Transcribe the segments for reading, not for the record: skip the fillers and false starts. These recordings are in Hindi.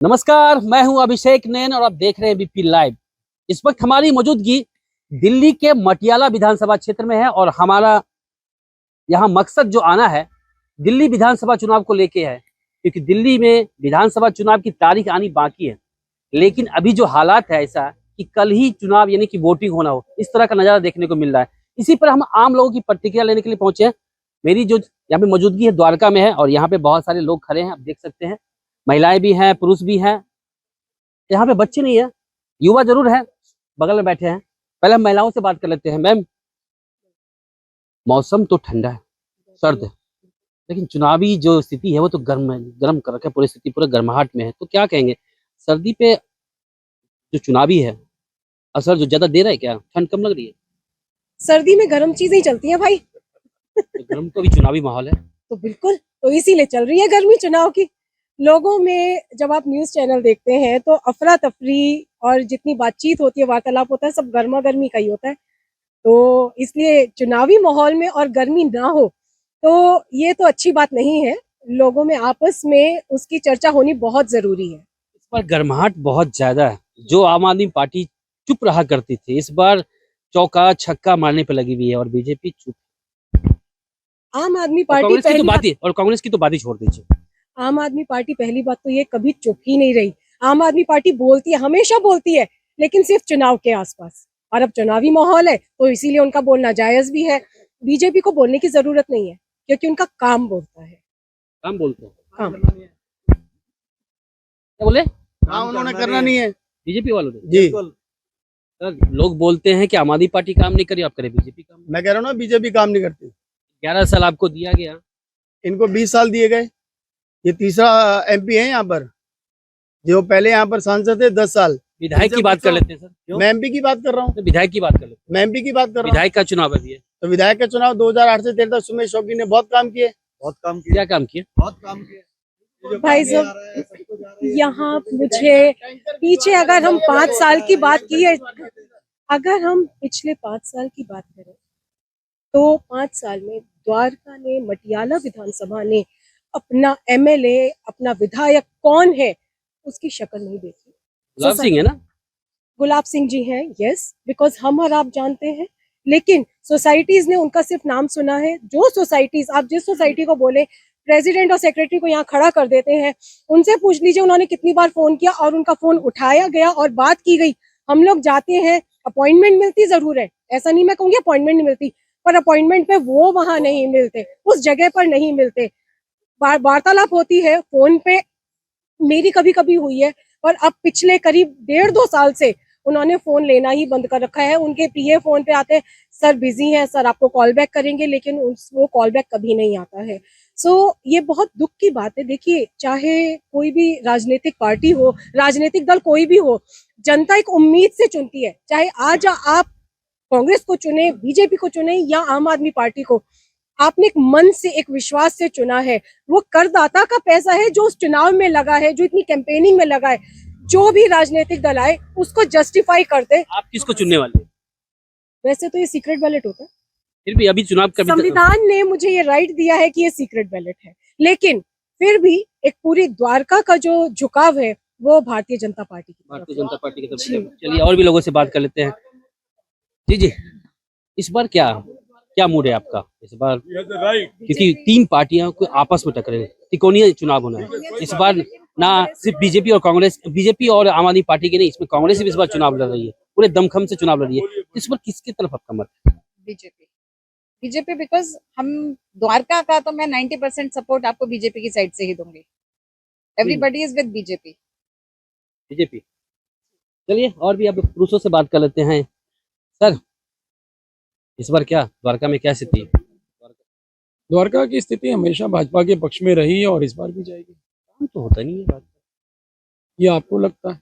नमस्कार, मैं हूं अभिषेक नैन और आप देख रहे हैं बीपी लाइव। इस वक्त हमारी मौजूदगी दिल्ली के मटियाला विधानसभा क्षेत्र में है और हमारा यहां मकसद जो आना है दिल्ली विधानसभा चुनाव को लेके है, क्योंकि दिल्ली में विधानसभा चुनाव की तारीख आनी बाकी है। लेकिन अभी जो हालात है ऐसा कि कल ही चुनाव यानी कि वोटिंग होना हो, इस तरह का नजारा देखने को मिल रहा है। इसी पर हम आम लोगों की प्रतिक्रिया लेने के लिए पहुंचे हैं। मेरी जो यहाँ पे मौजूदगी है द्वारका में है और यहाँ पे बहुत सारे लोग खड़े हैं, आप देख सकते हैं। महिलाएं भी हैं, पुरुष भी हैं। यहाँ पे बच्चे नहीं है, युवा जरूर है, बगल में बैठे हैं। पहले हम महिलाओं से बात कर लेते हैं। मैम, मौसम तो ठंडा है, सर्द है, लेकिन चुनावी जो स्थिति है वो तो गर्म है, गर्म कर रखा है। पूरी स्थिति पूरे गर्माहट में है, तो क्या कहेंगे सर्दी पे जो चुनावी है असर जो ज्यादा दे रहा है? क्या ठंड कम लग रही है? सर्दी में गर्म चीजें ही चलती हैं भाई। तो गर्म तो भी चुनावी माहौल है। तो बिल्कुल, तो इसीलिए चल रही है गर्मी चुनाव की। लोगों में जब आप न्यूज चैनल देखते हैं तो अफरा तफरी और जितनी बातचीत होती है, वार्तालाप होता है, सब गर्मा गर्मी का ही होता है। तो इसलिए चुनावी माहौल में और गर्मी ना हो तो ये तो अच्छी बात नहीं है। लोगों में आपस में उसकी चर्चा होनी बहुत जरूरी है। इस बार गर्माहट बहुत ज्यादा है। जो आम आदमी पार्टी चुप रहा करती थी, इस बार चौका छक्का मारने पे लगी हुई है और बीजेपी चुप। आम आदमी और पार्टी कांग्रेस की तो बात ही छोड़ दीजिए। आम आदमी पार्टी पहली बात तो ये कभी चुप ही नहीं रही। आम आदमी पार्टी बोलती है, हमेशा बोलती है, लेकिन सिर्फ चुनाव के आसपास। और अब चुनावी माहौल है तो इसीलिए उनका बोलना जायज भी है। बीजेपी को बोलने की जरूरत नहीं है क्योंकि उनका काम बोलता है। काम बोलते हैं, काम क्या बोले? हाँ, उन्होंने करना नहीं है बीजेपी वालों ने जी। सर, लोग बोलते हैं कि आम आदमी पार्टी काम नहीं करी, आप करे बीजेपी काम। मैं कह रहा हूँ ना, बीजेपी काम नहीं करती। 11 साल आपको दिया गया, इनको 20 साल दिए गए। ये तीसरा एमपी है यहाँ पर। जो पहले यहाँ पर सांसद थे 10 साल। विधायक की बात कर लेते हैं सर। क्यों? मैं एमपी की बात कर रहा हूँ। तो विधायक की बात कर लेते हैं। मैं एमपी की बात कर रहा हूँ। विधायक का चुनाव अभी है, तो विधायक का चुनाव 2008 से 13 तक सुमेश शौकीन ने बहुत काम किए। क्या काम किया? बहुत काम किए भाई साहब, यहाँ मुझे पीछे अगर हम 5 साल की बात की है, अगर हम पिछले 5 साल की बात करें तो 5 साल में द्वारका ने, मटियाला विधानसभा ने अपना एमएलए, अपना विधायक कौन है उसकी शक्ल नहीं देखी। गुलाब सिंह है ना? गुलाब सिंह जी हैं, यस, बिकॉज हम और आप जानते हैं। लेकिन सोसाइटीज ने उनका सिर्फ नाम सुना है। जो सोसाइटीज, आप जिस सोसाइटी को बोले, प्रेसिडेंट और सेक्रेटरी को यहाँ खड़ा कर देते हैं, उनसे पूछ लीजिए उन्होंने कितनी बार फोन किया और उनका फोन उठाया गया और बात की गई। हम लोग जाते हैं, अपॉइंटमेंट मिलती जरूर है, ऐसा नहीं मैं कहूँगी अपॉइंटमेंट नहीं मिलती, पर अपॉइंटमेंट पे वो वहां नहीं मिलते, उस जगह पर नहीं मिलते। वार्तालाप होती है फोन पे, मेरी कभी कभी हुई है, और अब पिछले करीब 1.5-2 साल से उन्होंने फोन लेना ही बंद कर रखा है। उनके पीए फोन पे आते हैं, सर बिजी हैं, सर आपको कॉल बैक करेंगे, लेकिन वो कॉल बैक कभी नहीं आता है। सो ये बहुत दुख की बात है। देखिए, चाहे कोई भी राजनीतिक पार्टी हो, राजनीतिक दल कोई भी हो, जनता एक उम्मीद से चुनती है। चाहे आज आप कांग्रेस को चुने, बीजेपी को चुने या आम आदमी पार्टी को, आपने एक मन से, एक विश्वास से चुना है। वो करदाता का पैसा है जो उस चुनाव में लगा है, जो इतनी कैंपेनिंग में लगा है। जो भी राजनीतिक दल आए उसको जस्टिफाई करते। आप किसको चुनने वाले हैं? वैसे तो ये सीक्रेट बैलेट होता है, फिर भी अभी चुनाव का संविधान ने मुझे ये राइट दिया है कि ये सीक्रेट बैलेट है, लेकिन फिर भी एक पूरी द्वारका का जो झुकाव है वो भारतीय जनता पार्टी की तरफ भारतीय है। जनता पार्टी की तरफ से। चलिए और भी लोगों से बात कर लेते हैं। जी जी, इस बार क्या मूड है आपका इस बार? क्योंकि 3 पार्टियां को आपस में टकरे, त्रिकोणीय चुनाव होना है इस बार। ना सिर्फ बीजेपी और कांग्रेस, बीजेपी और आम आदमी पार्टी की नहीं, इसमें कांग्रेस भी इस बार चुनाव लड़ रही है, पूरे दमखम से चुनाव लड़ रही है। इस बार किसकी तरफ आपका मत है? बीजेपी बिकॉज हम द्वारका का तो मैं 90% सपोर्ट आपको बीजेपी की साइड से ही दूंगी। Everybody is with BJP. चलिए और भी अब पुरुषों से बात कर लेते हैं। सर, इस बार क्या द्वारका में क्या स्थिति है? द्वारका की स्थिति हमेशा भाजपा के पक्ष में रही है और इस बार भी जाएगी। काम तो होता नहीं है बात। ये आपको लगता है?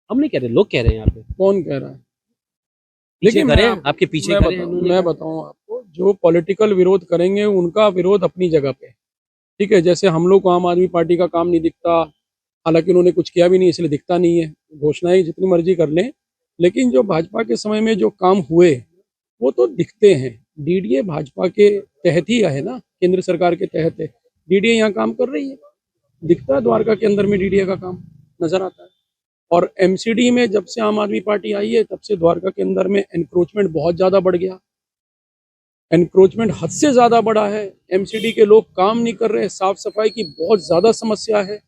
हम नहीं कह रहे, लोग कह रहे हैं यहाँ पे। कौन कह रहा है? पीछे लेकिन खड़े हैं, आपके पीछे खड़े हैं। मैं बताऊं आपको, जो पॉलिटिकल विरोध करेंगे उनका विरोध अपनी जगह पे, ठीक है। जैसे हम लोग को आम आदमी पार्टी का काम नहीं दिखता, हालांकि उन्होंने कुछ किया भी नहीं इसलिए दिखता नहीं है, घोषणाएं जितनी मर्जी कर लें, लेकिन जो भाजपा के समय में जो काम हुए वो तो दिखते हैं। डीडीए भाजपा के तहत ही है ना, केंद्र सरकार के तहत है। डीडीए यहाँ काम कर रही है, दिखता है द्वारका के अंदर में डीडीए का काम। नजर आता है। और एमसीडी में जब से आम आदमी पार्टी आई है तब से द्वारका के अंदर में एनक्रोचमेंट बहुत ज्यादा बढ़ गया। एनक्रोचमेंट हद से ज्यादा बढ़ा है। एमसीडी के लोग काम नहीं कर रहे, साफ सफाई की बहुत ज्यादा समस्या है।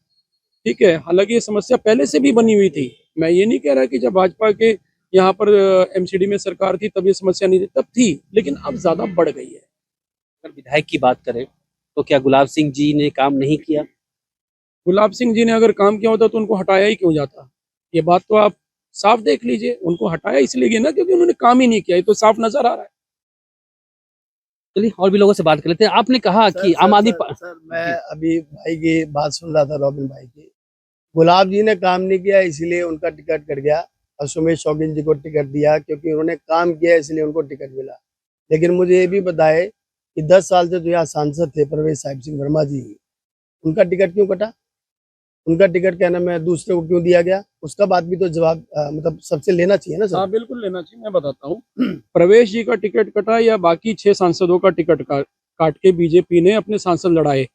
ठीक है, हालांकि ये समस्या पहले से भी बनी हुई थी। मैं ये नहीं कह रहा कि जब भाजपा के यहाँ पर एमसीडी में सरकार थी तब ये समस्या नहीं थी, तब थी, लेकिन अब ज्यादा बढ़ गई है। अगर विधायक की बात करें तो क्या गुलाब सिंह जी ने काम नहीं किया? गुलाब सिंह जी ने अगर काम किया होता तो उनको हटाया ही क्यों जाता? ये बात तो आप साफ देख लीजिए। उनको हटाया इसलिए गया ना क्योंकि उन्होंने काम ही नहीं किया। ये तो साफ नजर आ रहा है। चलिए और भी लोगों से बात कर लेते हैं। आपने कहा कि आम आदमी सर मैं अभी भाई की बात सुन रहा था, रॉबिन भाई की। गुलाब जी ने काम नहीं किया इसलिए उनका टिकट कट गया और सुमेश शौकीन जी को टिकट दिया क्योंकि उन्होंने काम किया इसलिए उनको टिकट मिला। लेकिन मुझे ये भी बताए कि 10 साल से जो यहाँ सांसद थे प्रवेश साहिब सिंह वर्मा जी, उनका टिकट क्यों कटा? उनका टिकट क्या नाम है दूसरे को क्यों दिया गया? उसका बात भी तो जवाब मतलब सबसे लेना चाहिए ना सर। हाँ बिल्कुल लेना चाहिए। मैं बताता हूँ, प्रवेश जी का टिकट कटा या बाकी 6 सांसदों का टिकट काट के बीजेपी ने अपने सांसद लड़ाए।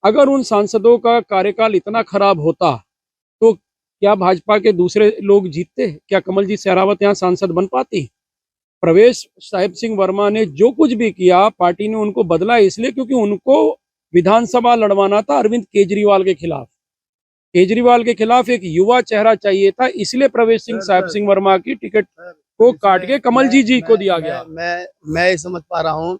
अगर उन सांसदों का कार्यकाल इतना खराब होता तो क्या भाजपा के दूसरे लोग जीतते? क्या कमलजीत शेरावत यहाँ सांसद बन पाती? प्रवेश साहिब सिंह वर्मा ने जो कुछ भी किया पार्टी ने उनको बदला इसलिए क्योंकि उनको विधानसभा लड़वाना था अरविंद केजरीवाल के खिलाफ। केजरीवाल के खिलाफ एक युवा चेहरा चाहिए था, इसलिए प्रवेश सिंह साहिब सिंह वर्मा की टिकट को काट के कमलजीत जी को दिया गया। मैं ये समझ पा रहा हूँ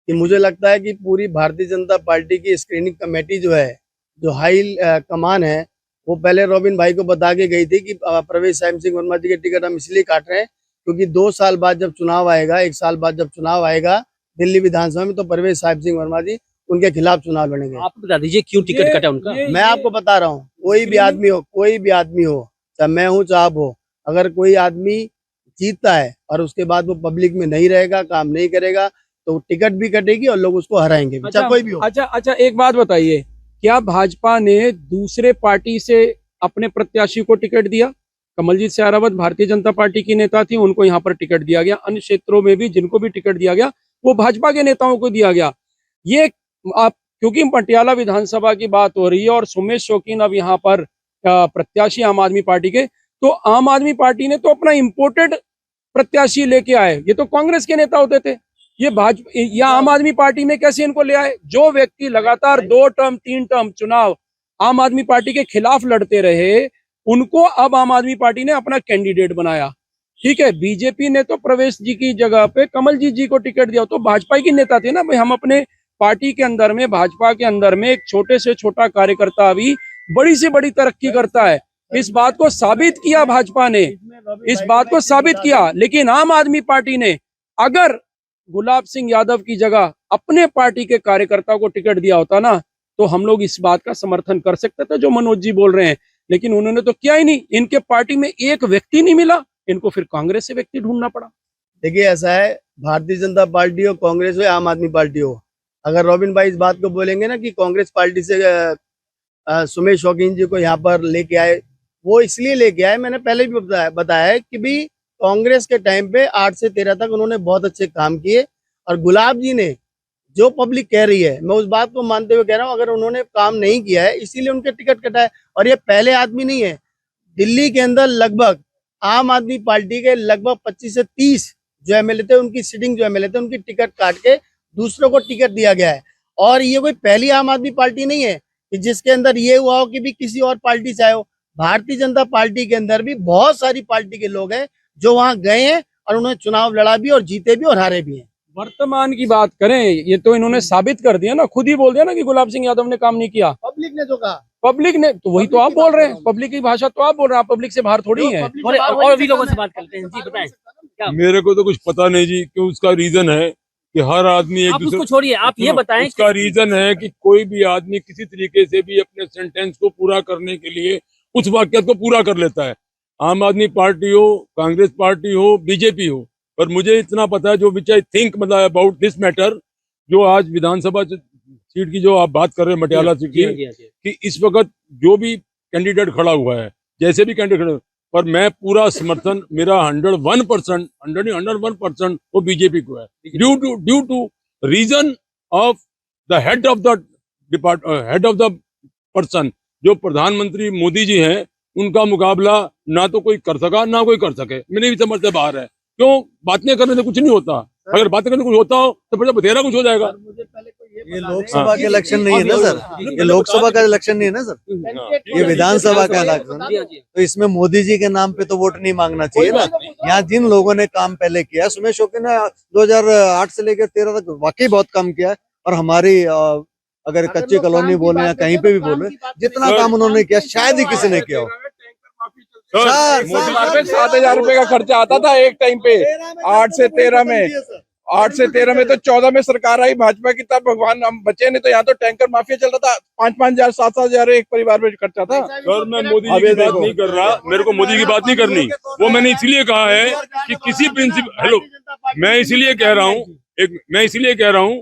कि मुझे लगता है कि पूरी भारतीय जनता पार्टी की स्क्रीनिंग कमेटी जो है, जो हाई कमान है, वो पहले रॉबिन भाई को बता के गई थी कि प्रवेश साहिब सिंह वर्मा जी के टिकट हम इसलिए काट रहे हैं क्योंकि 2 साल बाद जब चुनाव आएगा, 1 साल बाद जब चुनाव आएगा दिल्ली विधानसभा में, तो प्रवेश साहिब सिंह वर्मा जी उनके खिलाफ चुनाव लड़ेंगे। आप बता दीजिए क्यों टिकट कटा उनका? मैं आपको बता रहा हूँ, कोई भी आदमी हो, चाहे मैं हूँ चाहे आप हो, अगर कोई आदमी जीतता है और उसके बाद वो पब्लिक में नहीं रहेगा, काम नहीं करेगा, तो टिकट भी कटेगी और लोग उसको हराएंगे, चाहे कोई भी हो। अच्छा, एक बात बताइए, क्या भाजपा ने दूसरे पार्टी से अपने प्रत्याशी को टिकट दिया? कमलजीत शेरावत भारतीय जनता पार्टी की नेता थी, उनको यहाँ पर टिकट दिया गया। अन्य क्षेत्रों में भी जिनको भी टिकट दिया गया वो भाजपा के नेताओं को दिया गया। ये आप क्योंकि पटियाला विधानसभा की बात हो रही है और सुमेश शौकीन अब यहाँ पर प्रत्याशी आम आदमी पार्टी के, तो आम आदमी पार्टी ने तो अपना इम्पोर्टेड प्रत्याशी लेके आए। ये तो कांग्रेस के नेता होते थे, ये भाजपा या आम आदमी पार्टी में कैसे इनको ले आए? जो व्यक्ति लगातार 2 टर्म 3 टर्म चुनाव आम आदमी पार्टी के खिलाफ लड़ते रहे, उनको अब आम आदमी पार्टी ने अपना कैंडिडेट बनाया। ठीक है, बीजेपी ने तो प्रवेश जी की जगह पे कमलजीत जी को टिकट दिया, तो भाजपा के नेता थे ना भाई। हम अपने पार्टी के अंदर में, भाजपा के अंदर में एक छोटे से छोटा कार्यकर्ता भी बड़ी से बड़ी तरक्की करता है। इस बात को साबित किया भाजपा ने, इस बात को साबित किया। लेकिन आम आदमी पार्टी ने अगर गुलाब सिंह यादव की जगह अपने पार्टी के कार्यकर्ता को टिकट दिया होता ना, तो हम लोग इस बात का समर्थन कर सकते थे जो मनोज जी बोल रहे हैं। लेकिन उन्होंने तो किया ही नहीं। इनके पार्टी में एक व्यक्ति नहीं मिला, इनको फिर कांग्रेस से व्यक्ति ढूंढना पड़ा। देखिए ऐसा है, भारतीय जनता पार्टी हो, कांग्रेस हो या आम आदमी पार्टी हो, अगर रॉबिन भाई इस बात को बोलेंगे ना कि कांग्रेस पार्टी से सुमेश शौकीन जी को यहाँ पर लेके आए, वो इसलिए लेके आए, मैंने पहले भी बताया है कि भी कांग्रेस के टाइम पे 8 से 13 तक उन्होंने बहुत अच्छे काम किए। और गुलाब जी ने जो पब्लिक कह रही है, मैं उस बात को मानते हुए कह रहा हूँ, अगर उन्होंने काम नहीं किया है इसीलिए उनके टिकट कटा है। और ये पहले आदमी नहीं है, दिल्ली के अंदर लगभग आम आदमी पार्टी के लगभग 25 से 30 जो एमएलए थे, उनकी सिटिंग जो एमएलए थे, उनकी टिकट काट के दूसरों को टिकट दिया गया है। और ये कोई पहली आम आदमी पार्टी नहीं है कि जिसके अंदर ये हुआ हो कि भी किसी और पार्टी से आए हो। भारतीय जनता पार्टी के अंदर भी बहुत सारी पार्टी के लोग हैं जो वहां गए हैं और उन्होंने चुनाव लड़ा भी और जीते भी और हारे भी हैं। वर्तमान की बात करें, ये तो इन्होंने साबित कर दिया ना, खुद ही बोल दिया ना कि गुलाब सिंह यादव ने काम नहीं किया। पब्लिक ने जो कहा, पब्लिक ने तो वही तो आप बोल रहे हैं, पब्लिक की भाषा तो आप बोल रहे हैं, आप पब्लिक से बाहर थोड़ी है। और भी लोगों से बात करते हैं। जी बताएं क्या? मेरे को तो कुछ पता नहीं जी, क्यों उसका रीजन है कि हर आदमी एक आप दूसरे, उसको छोड़िए, आप ये बताएं उसका रीजन है कि कोई भी आदमी किसी तरीके से भी अपने सेंटेंस को पूरा करने के लिए उस वाक्य को पूरा कर लेता है। आम आदमी पार्टी हो, कांग्रेस पार्टी हो, बीजेपी हो, पर मुझे इतना पता है जो विच आई थिंक मतलब अबाउट दिस मैटर, जो आज विधानसभा सीट की जो आप बात कर रहे हैं मटियाला सीट की, कि इस वक्त जो भी कैंडिडेट खड़ा हुआ है, जैसे भी कैंडिडेट खड़ा, पर मैं पूरा समर्थन मेरा 101% वो बीजेपी को है, due to reason of the head of the person, जो प्रधानमंत्री मोदी जी हैं, उनका मुकाबला ना तो कोई कर सका ना कोई कर सके, मेरी भी समझ से बाहर है। क्यों? बातें करने से कुछ नहीं होता, अगर बातें करने से कुछ होता हो तो फिर बतेरा कुछ हो जाएगा। ये लोकसभा के इलेक्शन नहीं है ना सर, ये लोकसभा का इलेक्शन नहीं है ना सर, ये विधानसभा का इलेक्शन है। तो इसमें मोदी जी के नाम पे तो वोट नहीं मांगना चाहिए ना। यहाँ जिन लोगों ने काम पहले किया, सुमेश शौकीन ने 2008 से लेकर 13 तक वाकई बहुत काम किया है। और हमारी अगर कच्ची कॉलोनी बोले या कहीं पे भी बोले, जितना काम उन्होंने किया शायद ही किसी ने किया हो। मोदी पे 7,000 रुपए का खर्चा आता था एक टाइम पे, 8 से 13 में, 8 से 13 में तो 14 में सरकार आई भाजपा की, तब भगवान हम बचे नहीं तो यहाँ तो टैंकर माफिया चल रहा था, 5-5 हजार 7-7 हजार एक परिवार में खर्चा था। सर मैं मोदी जी की बात नहीं कर रहा, मेरे को मोदी की बात नहीं करनी, वो मैंने इसलिए कहा है कि किसी प्रिंसिपल, हेलो, मैं इसलिए कह रहा हूँ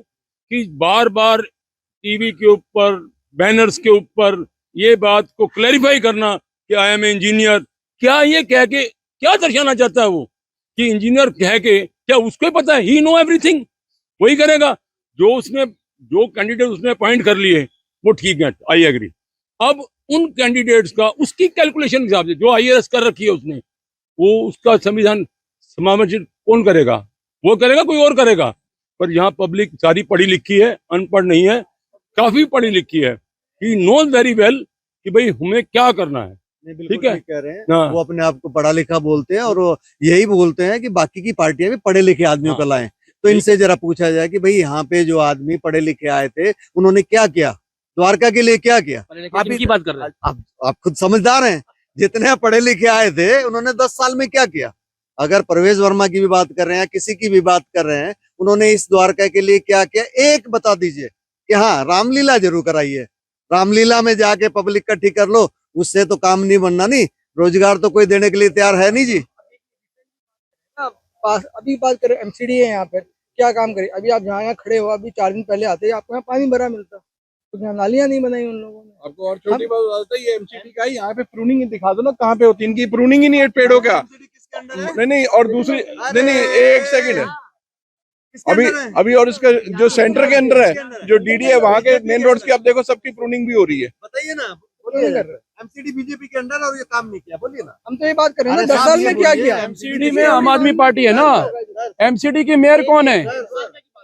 कि बार बार टीवी के ऊपर, बैनर्स के ऊपर ये बात को क्लैरिफाई करना कि आई एम इंजीनियर, क्या ये कह के क्या दर्शाना चाहता है वो कि इंजीनियर कह के, क्या उसको ही पता है? ही नो एवरीथिंग, वही करेगा जो कैंडिडेट उसने अपॉइंट कर लिए वो ठीक है, आई एग्री। अब उन कैंडिडेट्स का उसकी कैलकुलेशन के हिसाब से जो IAS कर रखी है उसने, वो उसका संविधान समावेशित कौन करेगा? वो करेगा, कोई और करेगा। पर यहाँ पब्लिक सारी पढ़ी लिखी है, अनपढ़ नहीं है, काफी पढ़ी लिखी है। ही नोज वेरी वेल कि भाई हमें क्या करना है। ठीक है, कह रहे हैं, वो अपने आप को पढ़ा लिखा बोलते हैं और वो यही बोलते हैं कि बाकी की पार्टियां भी पढ़े लिखे आदमियों को लाएं। तो इनसे जरा पूछा जाए कि भाई यहाँ पे जो आदमी पढ़े लिखे आए थे उन्होंने क्या किया, द्वारका के लिए क्या किया? आप इनकी बात कर रहे हैं। आप खुद समझदार हैं, जितने पढ़े लिखे आए थे उन्होंने 10 साल में क्या किया? अगर परवेज वर्मा की भी बात कर रहे हैं, किसी की भी बात कर रहे हैं, उन्होंने इस द्वारका के लिए क्या किया? एक बता दीजिए कि हाँ रामलीला जरूर कराइए, रामलीला में जाके पब्लिक इकट्ठी कर लो, उससे तो काम नहीं बनना। नहीं, रोजगार तो कोई देने के लिए तैयार है नहीं जी। अभी बात करें MCD है यहाँ पे, क्या काम करे? अभी आप जहाँ यहाँ खड़े हो, अभी 4 दिन पहले आते आपको यहाँ पानी भरा मिलता, तो यहाँ नालियां नहीं बनाई उन लोगों ने। आपको और छोटी बात बताता है, MCD का ही यहाँ पे प्रूनिंग दिखा दो ना, कहाँ पे होती है इनकी प्रूनिंग ही नहीं है पेड़ों का। नहीं, और दूसरी नहीं, एक सेकंड, अभी और इसका जो सेंटर के अंदर है, जो DD है वहाँ के मेन रोड्स की, आप देखो सबकी प्रूनिंग भी हो रही है। बताइए ना, MCD बीजेपी के अंदर और ये काम नहीं किया, बोलिए ना। हम तो ये बात कर रहे हैं ना, 10 साल में क्या किया? MCD में आम आदमी पार्टी है ना, MCD की मेयर कौन है?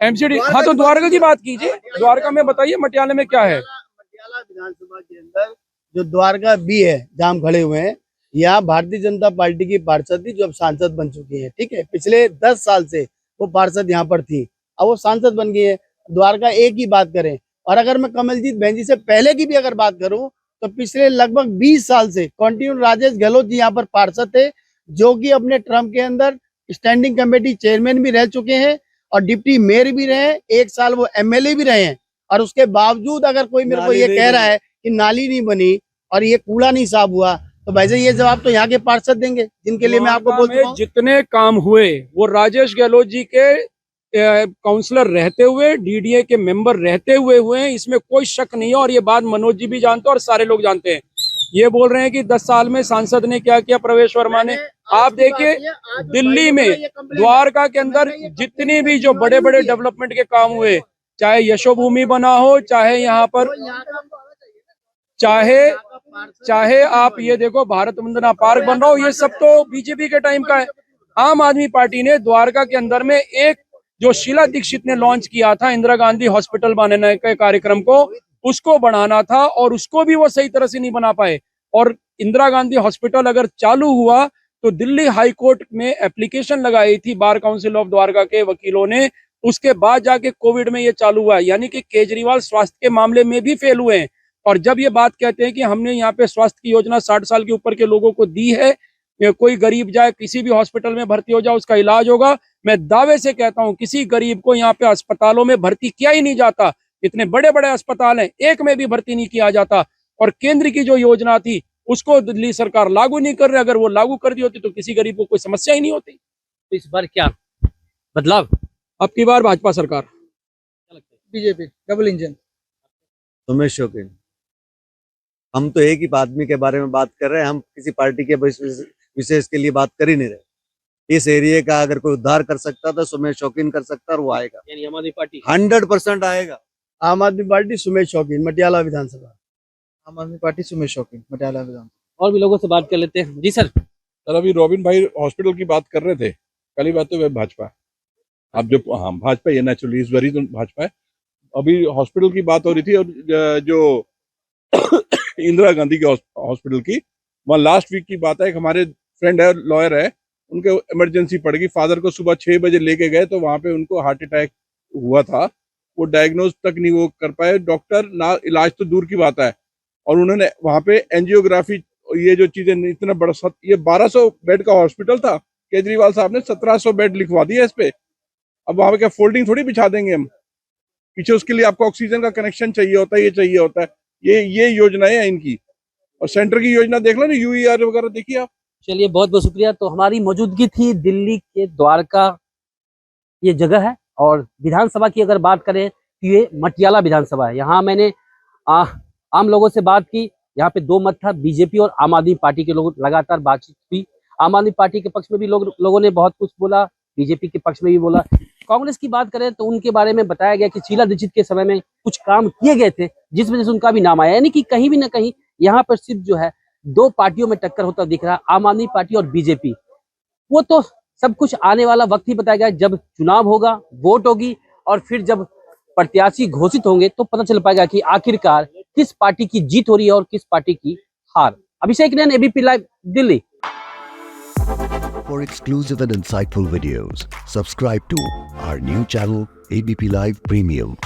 MCD, हाँ तो द्वारका की बात कीजिए, द्वारका में बताइए मटियाला में क्या है? मटियाला विधानसभा के अंदर जो द्वारका भी है जहाँ हम खड़े हुए हैं, यहाँ भारतीय जनता पार्टी की पार्षद थी जो अब सांसद बन चुकी है। ठीक है, पिछले 10 साल से वो पार्षद यहाँ पर थी, अब वो सांसद बन गई है। द्वारका एक ही बात करें, और अगर मैं कमलजीत बहन जी से पहले की भी अगर बात करूं तो पिछले लगभग 20 साल से कंटिन्यू राजेश गहलोत जी यहाँ पर पार्षद थे, जो कि अपने टर्म के अंदर स्टैंडिंग कमेटी चेयरमैन भी रह चुके हैं और डिप्टी मेयर भी रहे हैं, 1 साल वो MLA भी रहे हैं। और उसके बावजूद अगर कोई मेरे को ये कह रहा है कि नाली नहीं बनी और ये कूड़ा नहीं साफ हुआ, तो वैसे ये जवाब तो यहाँ के पार्षद देंगे, जिनके लिए मैं आपको बोल चुका हूं। जितने काम हुए वो राजेश गहलोत जी के काउंसलर रहते हुए, DDA के मेंबर रहते हुए हुए हैं, इसमें कोई शक नहीं है। और ये बात मनोज जी भी जानते हैं और सारे लोग जानते हैं। ये बोल रहे हैं कि 10 साल में सांसद ने क्या किया, प्रवेश वर्मा ने। आप देखिए दिल्ली में द्वारका के अंदर जितनी भी जो बड़े बड़े डेवलपमेंट के काम हुए, चाहे यशोभूमि बना हो, चाहे यहाँ पर चाहे आप ये देखो भारत वंदना पार्क बन रहा हो, ये सब तो बीजेपी के टाइम का है। आम आदमी पार्टी ने द्वारका के अंदर में एक जो शीला दीक्षित ने लॉन्च किया था इंदिरा गांधी हॉस्पिटल बनाने के कार्यक्रम को, उसको बढ़ाना था और उसको भी वो सही तरह से नहीं बना पाए। और इंदिरा गांधी हॉस्पिटल अगर चालू हुआ तो दिल्ली हाई कोर्ट में एप्लीकेशन लगाई थी बार काउंसिल ऑफ द्वारका के वकीलों ने, उसके बाद जाके कोविड में ये चालू हुआ। यानी कि केजरीवाल स्वास्थ्य के मामले में भी फेल हुए हैं। और जब ये बात कहते हैं कि हमने यहाँ पे स्वास्थ्य की योजना 60 साल के ऊपर के लोगों को दी है, कोई गरीब जाए किसी भी हॉस्पिटल में भर्ती हो जाए उसका इलाज होगा, मैं दावे से कहता हूं किसी गरीब को यहाँ पे अस्पतालों में भर्ती किया ही नहीं जाता। इतने बड़े बड़े अस्पताल हैं, एक में भी भर्ती नहीं किया जाता। और केंद्र की जो योजना थी उसको दिल्ली सरकार लागू नहीं कर रही। अगर वो लागू कर दी होती तो किसी गरीब को कोई समस्या ही नहीं होती। तो इस बार क्या बदलाव? अब की बार भाजपा सरकार, बीजेपी डबल इंजन। सुमेश शौकीन, हम तो एक ही आदमी के बारे में बात कर रहे हैं, हम किसी पार्टी के विशेष के लिए बात कर ही नहीं रहे। इस एरिया का अगर कोई उद्धार कर सकता तो सुमेश शौकीन कर सकता, और वो आएगा, यानी आम आदमी पार्टी 100% आएगा। आम आदमी पार्टी सुमेश शौकीन, मटियाला विधानसभा। आम आदमी पार्टी सुमेश शौकीन, मटियाला विधानसभा। और भी लोगों से बात कर लेते हैं। जी सर। सर अभी रॉबिन भाई हॉस्पिटल की बात कर रहे थे, कल ही बात तो भाजपा, अब जो हाँ भाजपा ये नेचुरली इस वरी तो भाजपा है। अभी हॉस्पिटल की बात हो रही थी और जो इंदिरा गांधी के हॉस्पिटल की, वहाँ लास्ट वीक की बात है, एक हमारे फ्रेंड है लॉयर है, उनके इमरजेंसी पड़ गई, फादर को सुबह 6 बजे लेके गए तो वहाँ पे उनको हार्ट अटैक हुआ था, वो डायग्नोज तक नहीं वो कर पाए डॉक्टर, ना इलाज तो दूर की बात है। और उन्होंने वहाँ पे एंजियोग्राफी, ये जो चीजें इतना बड़ा ये 1200 बेड का हॉस्पिटल था, केजरीवाल साहब ने 1700 बेड लिखवा दिया इस पे। अब वहाँ पे क्या फोल्डिंग थोड़ी बिछा देंगे हम पीछे, उसके लिए आपको ऑक्सीजन का कनेक्शन चाहिए होता है, ये चाहिए होता है, ये योजनाएं हैं इनकी। और सेंटर की योजना देख लो ना, यूईआर वगैरह देखिए आप। चलिए बहुत बहुत शुक्रिया। तो हमारी मौजूदगी थी दिल्ली के द्वारका, ये जगह है, और विधानसभा की अगर बात करें तो ये मटियाला विधानसभा है। यहाँ मैंने आम लोगों से बात की, यहाँ पे दो मत था, बीजेपी और आम आदमी पार्टी के लोग लगातार बातचीत हुई। आम आदमी पार्टी के पक्ष में भी लोगों ने बहुत कुछ बोला, बीजेपी के पक्ष में भी बोला। कांग्रेस की बात करें तो उनके बारे में बताया गया कि शीला दीक्षित के समय में कुछ काम किए गए थे जिस वजह से उनका भी नाम आया, यानी कि कहीं भी ना कहीं यहाँ पर सिर्फ जो है दो पार्टियों में टक्कर होता दिख रहा है, आम आदमी पार्टी और बीजेपी। वो तो सब कुछ आने वाला वक्त ही बताएगा, जब चुनाव होगा, वोट होगी, और फिर जब प्रत्याशी घोषित होंगे तो पता चल पाएगा कि आखिरकार किस पार्टी की जीत हो रही है और किस पार्टी की हार। Abhishek Nain, ABP live, Delhi. For exclusive and insightful videos, subscribe to our new channel ABP Live Premium.